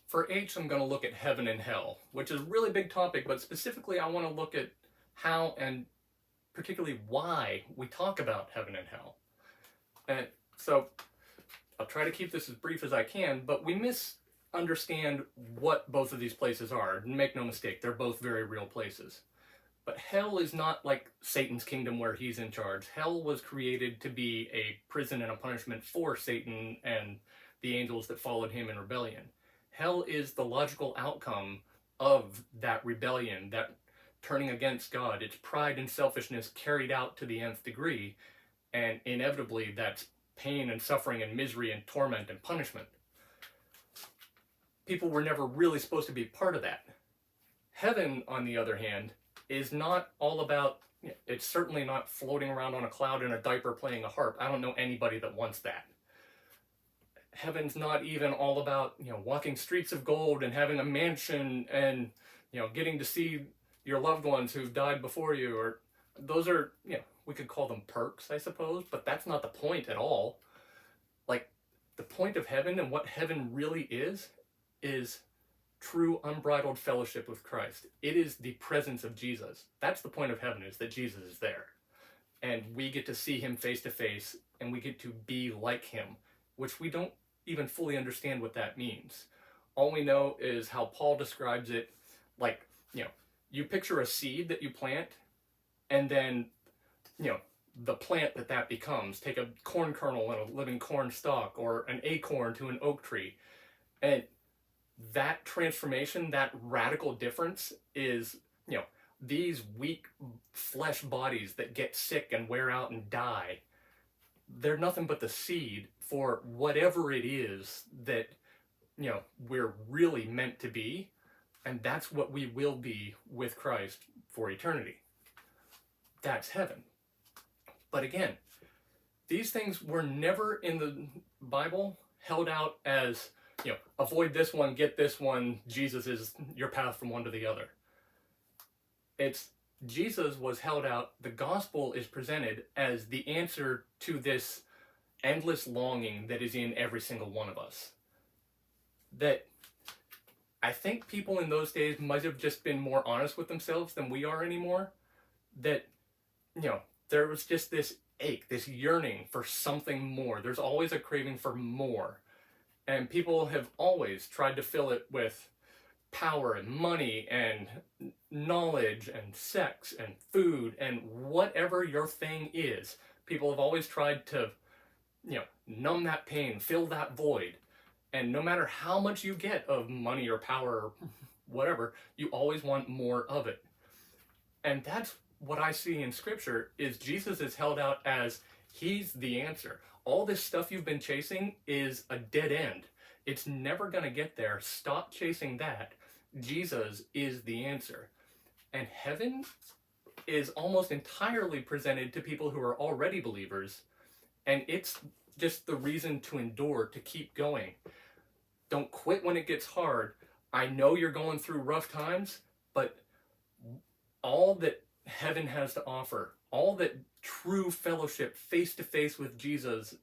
For H, I'm going to look at heaven and hell, which is a really big topic, but specifically I want to look at how and particularly why we talk about heaven and hell. And so I'll try to keep this as brief as I can, but we misunderstand what both of these places are. Make no mistake, they're both very real places. But hell is not like Satan's kingdom where he's in charge. Hell was created to be a prison and a punishment for Satan and the angels that followed him in rebellion. Hell is the logical outcome of that rebellion, that turning against God. It's pride and selfishness carried out to the nth degree, and inevitably that's pain and suffering and misery and torment and punishment. People were never really supposed to be part of that. Heaven, on the other hand, is not all about, it's certainly not floating around on a cloud in a diaper playing a harp. I don't know anybody that wants that. Heaven's not even all about, walking streets of gold and having a mansion and, getting to see your loved ones who've died before you. Or those are, we could call them perks, I suppose, but that's not the point at all. Like, the point of heaven and what heaven really is true unbridled fellowship with Christ. It is the presence of Jesus. That's the point of heaven, is that Jesus is there. And we get to see him face to face, and we get to be like him, which we don't even fully understand what that means. All we know is how Paul describes it, like, you picture a seed that you plant, and then, the plant that becomes. Take a corn kernel and a living corn stalk, or an acorn to an oak tree. And that transformation, that radical difference is, these weak flesh bodies that get sick and wear out and die, they're nothing but the seed for whatever it is that, we're really meant to be. And that's what we will be with Christ for eternity. That's heaven. But again, these things were never in the Bible held out as, avoid this one, get this one, Jesus is your path from one to the other. It's Jesus was held out, the gospel is presented as the answer to this endless longing that is in every single one of us. That I think people in those days might have just been more honest with themselves than we are anymore. That, there was just this ache, this yearning for something more. There's always a craving for more. And people have always tried to fill it with power and money and knowledge and sex and food and whatever your thing is. People have always tried to, numb that pain, fill that void. And no matter how much you get of money or power or whatever, you always want more of it. And that's what I see in Scripture, is Jesus is held out as he's the answer. All this stuff you've been chasing is a dead end. It's never going to get there. Stop chasing that. Jesus is the answer. And heaven is almost entirely presented to people who are already believers. And it's just the reason to endure, to keep going. Don't quit when it gets hard. I know you're going through rough times, but all that heaven has to offer, all that true fellowship face to face with Jesus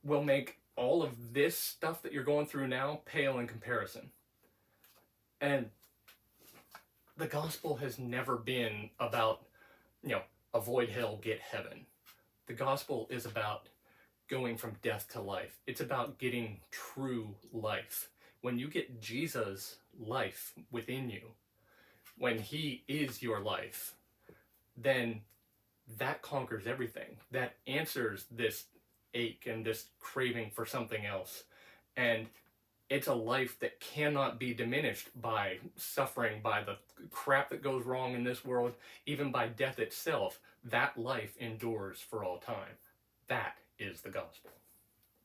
will make all of this stuff that you're going through now pale in comparison. And the gospel has never been about, avoid hell, get heaven. The gospel is about going from death to life. It's about getting true life. When you get Jesus' life within you, when he is your life, then that conquers everything. That answers this ache and this craving for something else. And it's a life that cannot be diminished by suffering, by the crap that goes wrong in this world, even by death itself. That life endures for all time. That is the gospel.